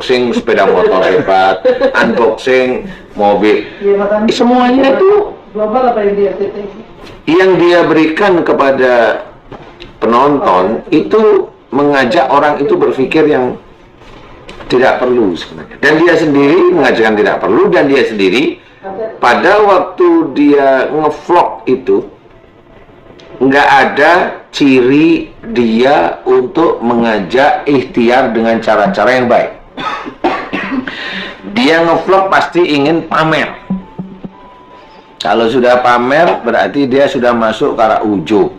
unboxing sepeda motor hebat, unboxing mobil. Semuanya itu global apa yang dia berikan kepada penonton itu mengajak orang itu berpikir yang tidak perlu sebenarnya. Dan dia sendiri mengajarkan tidak perlu, dan dia sendiri pada waktu dia ngevlog itu nggak ada ciri dia untuk mengajak ikhtiar dengan cara-cara yang baik. Dia ngevlog pasti ingin pamer. Kalau sudah pamer berarti dia sudah masuk ke arah ujub,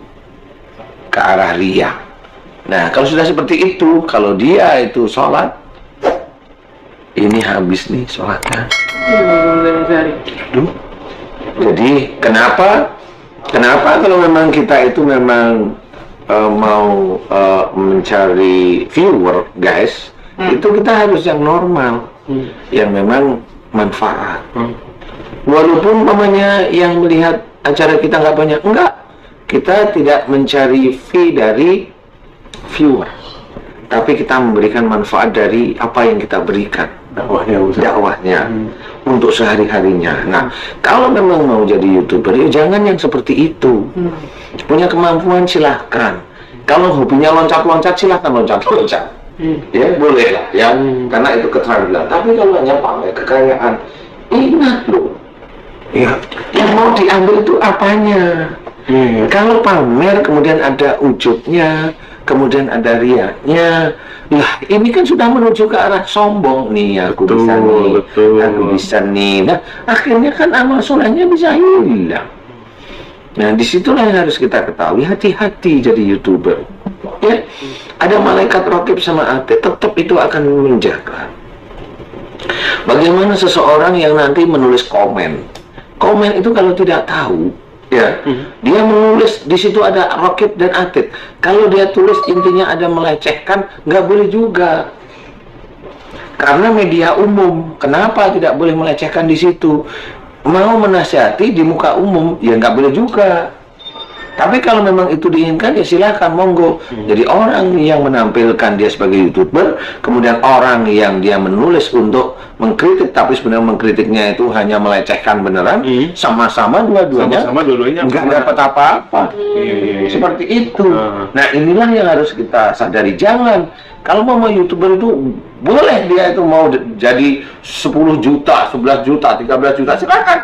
ke arah riya. Nah, kalau sudah seperti itu, kalau dia itu sholat, ini habis nih sholatnya. Jadi kenapa kalau memang kita itu memang mau mencari viewer, guys, itu kita harus yang normal, yang memang manfaat. Walaupun namanya yang melihat acara kita nggak banyak, enggak, kita tidak mencari fee dari viewer, tapi kita memberikan manfaat dari apa yang kita berikan, dakwahnya untuk sehari-harinya. Nah, kalau memang mau jadi YouTuber, ya jangan yang seperti itu. Punya kemampuan silahkan. Kalau hobinya loncat-loncat, silahkan loncat-loncat. Ya boleh lah, ya, karena itu keterampilan. Tapi kalau hanya pamer kekayaan, ingat loh, ya, yang mau diambil itu apanya. Kalau pamer kemudian ada ujubnya, kemudian ada riaknya, lah ini kan sudah menuju ke arah sombong nih, aku bisa nih, aku bisa nih. Nah, akhirnya kan amal solehnya bisa hilang. Nah, disitulah yang harus kita ketahui, hati-hati jadi YouTuber. Ya, ada malaikat raqib sama atid, tetap itu akan menjaga. Bagaimana seseorang yang nanti menulis komen itu kalau tidak tahu, ya, dia menulis di situ ada raqib dan atid. Kalau dia tulis intinya ada melecehkan, nggak boleh juga. Karena media umum, kenapa tidak boleh melecehkan di situ? Mau menasihati di muka umum, ya nggak boleh juga. Tapi kalau memang itu diinginkan, ya silakan, monggo. Jadi orang yang menampilkan dia sebagai YouTuber, kemudian orang yang dia menulis untuk mengkritik, tapi sebenarnya mengkritiknya itu hanya melecehkan beneran, sama-sama dua-duanya nggak dapat apa-apa. Seperti itu. Nah, inilah yang harus kita sadari. Jangan, kalau mau YouTuber itu boleh dia itu mau jadi 10 juta, 11 juta, 13 juta, silakan.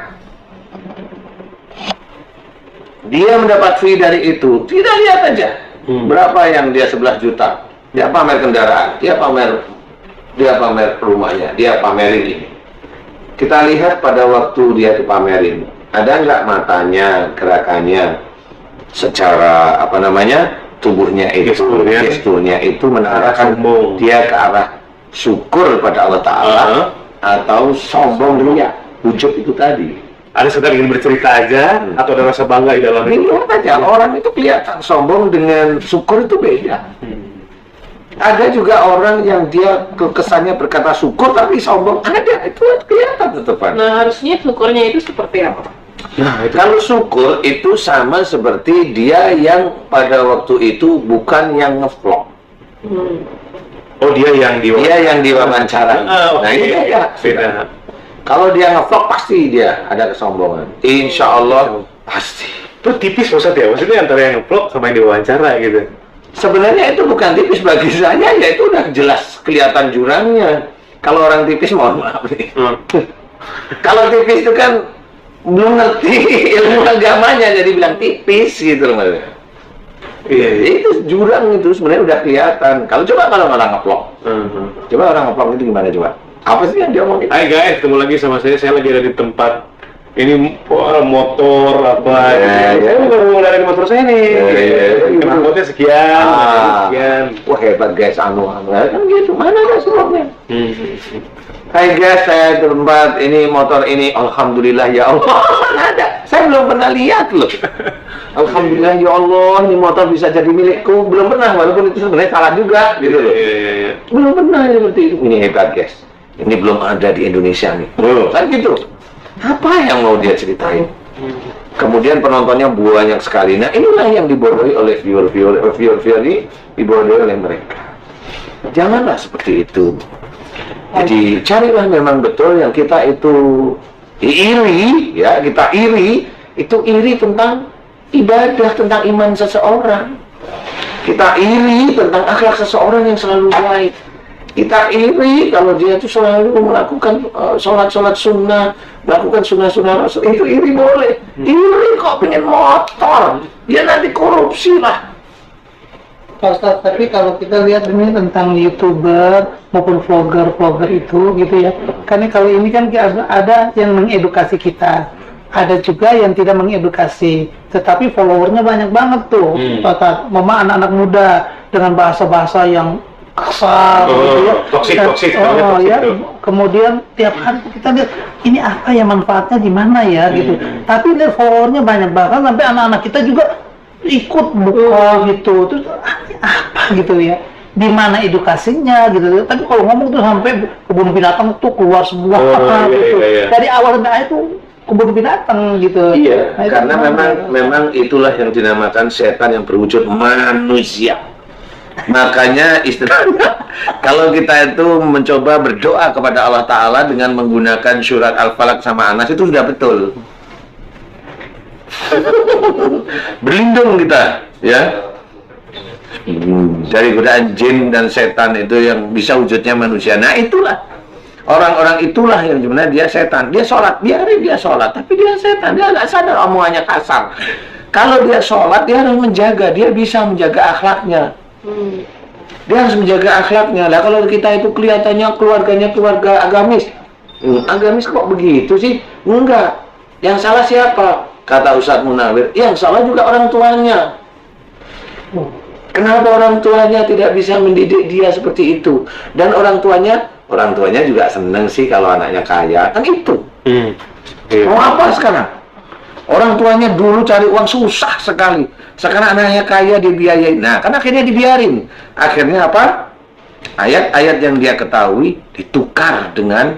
Dia mendapat fee dari itu, tidak, lihat aja berapa yang dia 11 juta. Dia pamer kendaraan, dia pamer rumahnya, dia pamerin ini. Kita lihat pada waktu dia dipamerin, ada nggak matanya, gerakannya, secara apa namanya, tubuhnya itu, gesturnya itu menarikkan dia ke arah syukur pada Allah Ta'ala atau sombong riya, ujub itu tadi. Ada sekedar ingin bercerita aja, atau ada rasa bangga di dalamnya? Lihat aja, orang itu kelihatan sombong dengan syukur itu beda. Ada juga orang yang dia kesannya berkata syukur tapi sombong, ada, itu kelihatan tetepan. Nah, harusnya syukurnya itu seperti apa? Nah, kalau syukur itu sama seperti dia yang pada waktu itu bukan yang ngevlog. Oh, dia yang diwawancara. Nah, ini beda. Kalau dia ngevlog pasti dia ada kesombongan. Insya Allah pasti. Itu tipis Ustaz ya? Maksudnya antara yang ngevlog sama yang diwawancara gitu. Sebenarnya itu bukan tipis bagi saya, ya itu udah jelas kelihatan jurangnya. Kalau orang tipis, mohon maaf nih. Kalau tipis itu kan belum ngerti ilmu agamanya, jadi bilang tipis gitu loh. Iya, itu jurang itu sebenarnya udah kelihatan. Kalau orang ngevlog, coba orang ngevlog itu gimana coba? Apa sih yang dia omongin? Hai guys, ketemu lagi sama saya lagi ada di tempat ini motor apa saya baru dari motor saya nih, knalpotnya sekian. Wah, hebat guys, kan gitu, mana guys vlognya? Hai guys, saya di tempat ini, motor ini, alhamdulillah ya Allah. Ada, saya belum pernah lihat loh. Alhamdulillah ya Allah, ini motor bisa jadi milikku. Belum pernah, walaupun itu sebenarnya salah juga gitu loh. Belum pernah seperti itu. Ini hebat guys, ini belum ada di Indonesia nih. Kan gitu. Apa yang mau dia ceritain? Kemudian penontonnya banyak sekali. Nah, inilah yang dibodohi oleh viewer ini, dibodohi oleh mereka. Janganlah seperti itu. Jadi carilah memang betul yang kita itu iri, ya kita iri, itu iri tentang ibadah, tentang iman seseorang. Kita iri tentang akhlak seseorang yang selalu baik. Kita iri kalau dia itu selalu melakukan sholat-sholat sunnah, melakukan sunnah-sunnah Rasul. Itu iri boleh. Iri kok pengen motor, dia nanti korupsi lah. Pak Ustadz, tapi kalau kita lihat ini tentang YouTuber maupun vlogger itu gitu ya. Karena kalau ini kan ada yang mengedukasi kita, ada juga yang tidak mengedukasi, tetapi followernya banyak banget tuh. Pak Ustadz, mama anak-anak muda dengan bahasa-bahasa yang kasar gitu ya. Toksik Ya. Kemudian tiap hari kita lihat ini apa ya, manfaatnya di mana ya gitu. Tapi lihat followernya banyak banget, sampai anak-anak kita juga ikut buka gitu. Terus apa gitu ya, di mana edukasinya gitu. Tapi kalau ngomong tuh sampai kebun binatang tuh keluar semua gitu. Dari awal sampai akhir tuh kebun binatang gitu. Iya, Nah, karena memang itulah yang dinamakan setan yang berwujud manusia. Makanya istilahnya kalau kita itu mencoba berdoa kepada Allah Ta'ala dengan menggunakan surat Al-Falaq sama An-Nas, itu sudah betul. Berlindung kita, ya, dari godaan jin dan setan itu yang bisa wujudnya manusia. Nah itulah orang-orang itulah yang sebenarnya dia setan. Dia sholat, biarin dia sholat, tapi dia setan. Dia nggak sadar omongannya kasar. Kalau dia sholat, dia harus menjaga. Dia bisa menjaga akhlaknya. Dia harus menjaga akhlaknya. Lah kalau kita itu kelihatannya keluarganya keluarga agamis, agamis kok begitu sih? Enggak. Yang salah siapa? Kata Ustadz Munawir, yang salah juga orang tuanya. Kenapa orang tuanya tidak bisa mendidik dia seperti itu? Dan orang tuanya juga seneng sih kalau anaknya kaya. Kan itu. Mau apa sekarang? Orang tuanya dulu cari uang susah sekali. Sekarang anaknya kaya dibiayain. Nah, kan akhirnya dibiarin. Akhirnya apa? Ayat-ayat yang dia ketahui ditukar dengan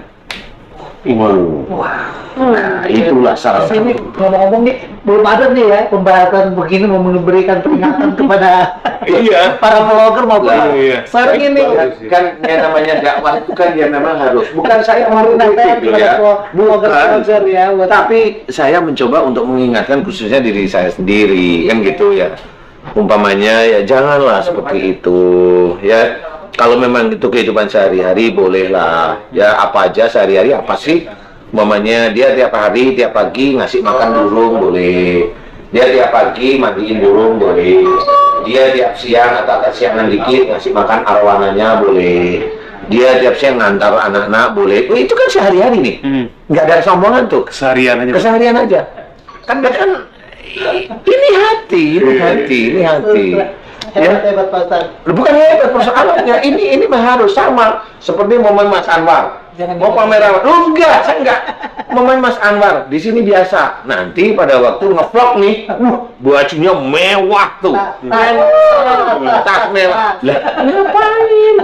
wah. Nah, itulah salah satu. Ini ngomong-ngomong nih, belum ada nih ya pembahasan begini mau memberikan peringatan kepada para vlogger maupun sering ini. Kan yang namanya dakwah itu kan ya memang harus. Bukan saya mengkritik ya. Bukan. Ya, Tapi saya mencoba untuk mengingatkan khususnya diri saya sendiri, kan gitu ya. Umpamanya ya janganlah seperti itu ya. Kalau memang itu kehidupan sehari-hari bolehlah ya, apa aja sehari-hari apa sih, umpamanya dia tiap hari tiap pagi ngasih makan burung boleh, dia tiap pagi mandiin burung boleh, dia tiap siang atau siangan dikit ngasih makan arwananya boleh, dia tiap siang ngantar anak-anak boleh. Itu kan sehari-hari nih, nggak ada sombongan tuh, keseharian aja kan ini hati. hebat Pak Ustadz. Bukan hebat persoalannya, ini mah harus sama seperti momen Mas Anwar. Mau pamer apa? Enggak, saya enggak. Momen Mas Anwar di sini biasa. Nanti pada waktu ngevlog nih, bajunya mewah tuh. Tas mewah. Lah, ngapain?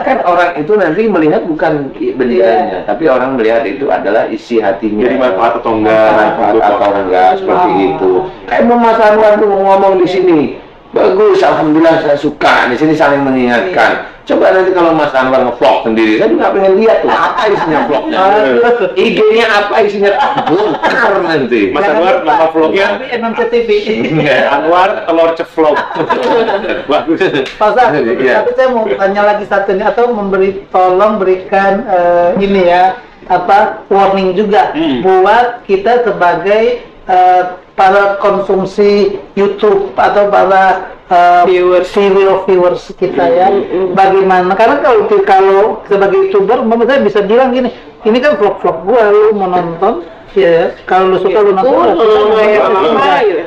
Kan orang itu nanti melihat bukan bendera, tapi orang melihat itu adalah isi hatinya. Jadi manfaat atau enggak, seperti itu. Kayak Mas Anwar tuh ngomong di sini. Bagus, alhamdulillah saya suka. Di sini saling mengingatkan. Coba nanti kalau Mas Anwar nge-vlog sendiri, saya juga pengen lihat tuh apa isinya vlognya. IG-nya apa isinya? Bongkar nanti. Mas Anwar nama vlognya MMCTV. Anwar telur cevlog. Bagus. Pak Ustadz, tapi saya mau tanya lagi satu nih, atau tolong berikan ini ya, warning juga buat kita sebagai para konsumsi YouTube atau para viewers kita ya. Bagaimana? Karena kalau sebagai YouTuber, saya bisa bilang gini, ini kan vlog gua, lu mau nonton ya, kalau lu suka lu nonton.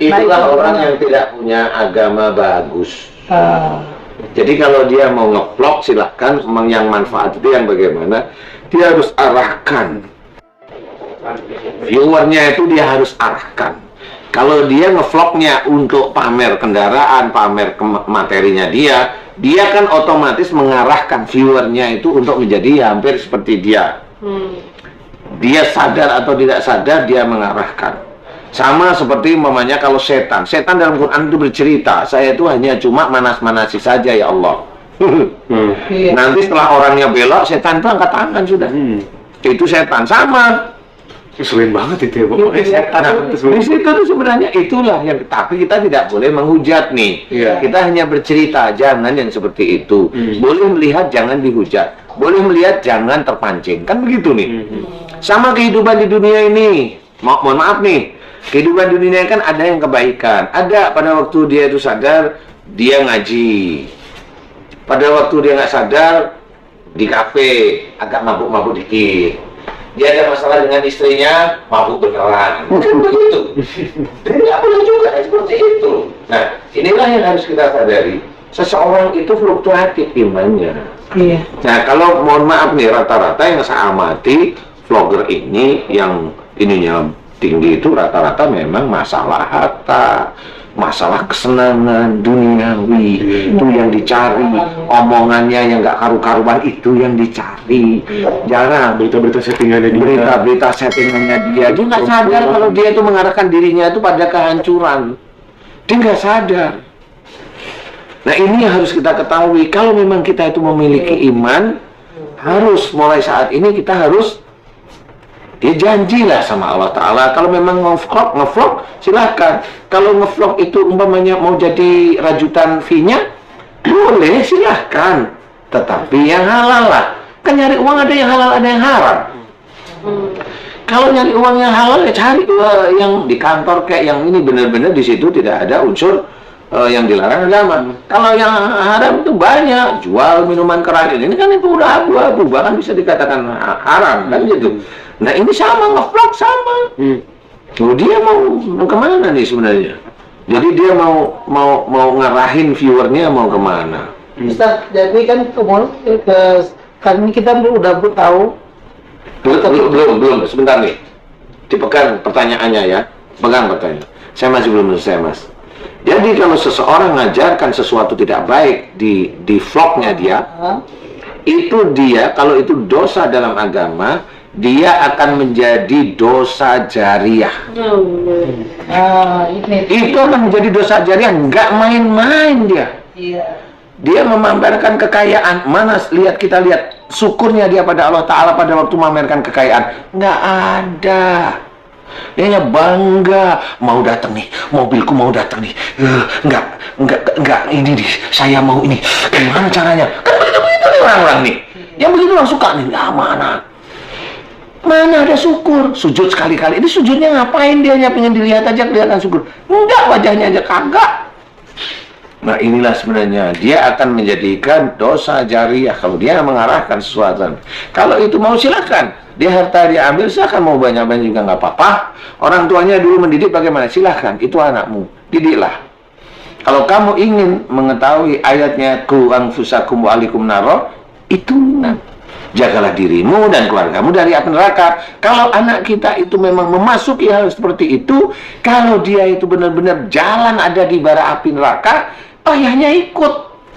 Itulah orang yang tidak punya agama bagus. Jadi kalau dia mau nge-vlog silahkan, yang manfaat itu yang bagaimana, dia harus arahkan. Viewernya itu dia harus arahkan. Kalau dia ngevlognya untuk pamer kendaraan, pamer materinya dia kan otomatis mengarahkan viewernya itu untuk menjadi hampir seperti dia. Dia sadar atau tidak sadar dia mengarahkan. Sama seperti umpamanya kalau setan dalam Quran itu bercerita, saya itu hanya cuma manas-manasi saja ya Allah. Iya. Nanti setelah orangnya belok, setan itu angkat tangan sudah. Itu setan sama. Kesulitan banget itu ya, pokoknya setan. Nah, di situ tuh sebenarnya itulah yang, tapi kita tidak boleh menghujat nih. Iya. Kita hanya bercerita, jangan yang seperti itu. Boleh melihat, jangan dihujat. Boleh melihat, jangan terpancing. Kan begitu nih. Sama kehidupan di dunia ini. Mohon maaf nih, kehidupan di dunia kan ada yang kebaikan. Ada pada waktu dia itu sadar, dia ngaji. Pada waktu dia nggak sadar, di kafe, agak mabuk-mabuk dikit. Dia ada masalah dengan istrinya, mabuk beneran. Kan begitu. Tidak boleh juga seperti itu. Nah, inilah yang harus kita sadari. Seseorang itu fluktuatif imannya. Iya. Nah, kalau mohon maaf nih, rata-rata yang saya amati vlogger ini yang ininya tinggi itu rata-rata memang masalah harta, masalah kesenangan duniawi, itu yang dicari. Omongannya yang nggak karu-karuan itu yang dicari. Jarang Berita-berita settingannya dia. berita-berita settingannya dia. Dia nggak sadar kalau dia itu mengarahkan dirinya itu pada kehancuran. Dia nggak sadar. Nah, ini yang harus kita ketahui. Kalau memang kita itu memiliki iman, harus mulai saat ini kita harus janjilah sama Allah Ta'ala. Kalau memang ngevlog, silahkan. Kalau ngevlog itu umpamanya mau jadi rajutan fee-nya, boleh, silahkan. Tetapi yang halal lah. Kan nyari uang ada yang halal, ada yang haram. Kalau nyari uang yang halal, ya cari yang di kantor kayak yang ini, benar-benar di situ tidak ada unsur yang dilarang agama. Kalau yang haram itu banyak, jual minuman keras ini kan itu udah abu-abu, bahkan bisa dikatakan haram kan gitu. Nah, ini sama, nge-vlog sama. Dia mau kemana nih sebenarnya? Jadi dia mau ngarahin viewernya mau kemana? Ustaz, jadi kan kan ini kita udah tahu. Belum, sebentar nih. Dipegang pertanyaannya ya. Pegang pertanyaan. Saya masih belum selesai, Mas. Jadi kalau seseorang mengajarkan sesuatu tidak baik di vlognya dia, itu dia, kalau itu dosa dalam agama, dia akan menjadi dosa jariah. Itu akan menjadi dosa jariah, nggak main-main dia. Iya. Dia memamerkan kekayaan. Mana kita lihat syukurnya dia pada Allah Ta'ala pada waktu memamerkan kekayaan. Nggak ada. Dia hanya bangga, mau datang nih, mobilku mau datang nih. Enggak, ini nih, saya mau ini. Gimana caranya? Kan begitu nih orang-orang nih. Yang begitu orang suka nih, mana ada syukur? Sujud sekali-kali. Ini sujudnya ngapain dia? Hanya pengen dilihat aja, kelihatan syukur. Enggak, wajahnya aja kagak. Nah, inilah sebenarnya dia akan menjadikan dosa jariah kalau dia mengarahkan sesuatu. Kalau itu mau silakan, dia harta dia ambil, silakan, mau banyak-banyak juga nggak apa-apa. Orang tuanya dulu mendidik bagaimana, silakan, itu anakmu, didiklah. Kalau kamu ingin mengetahui ayatnya ku anfusakum wa alikum naro, itu jagalah dirimu dan keluargamu dari api neraka. Kalau anak kita itu memang memasuki hal seperti itu, kalau dia itu benar-benar jalan ada di bara api neraka, ayahnya ikut.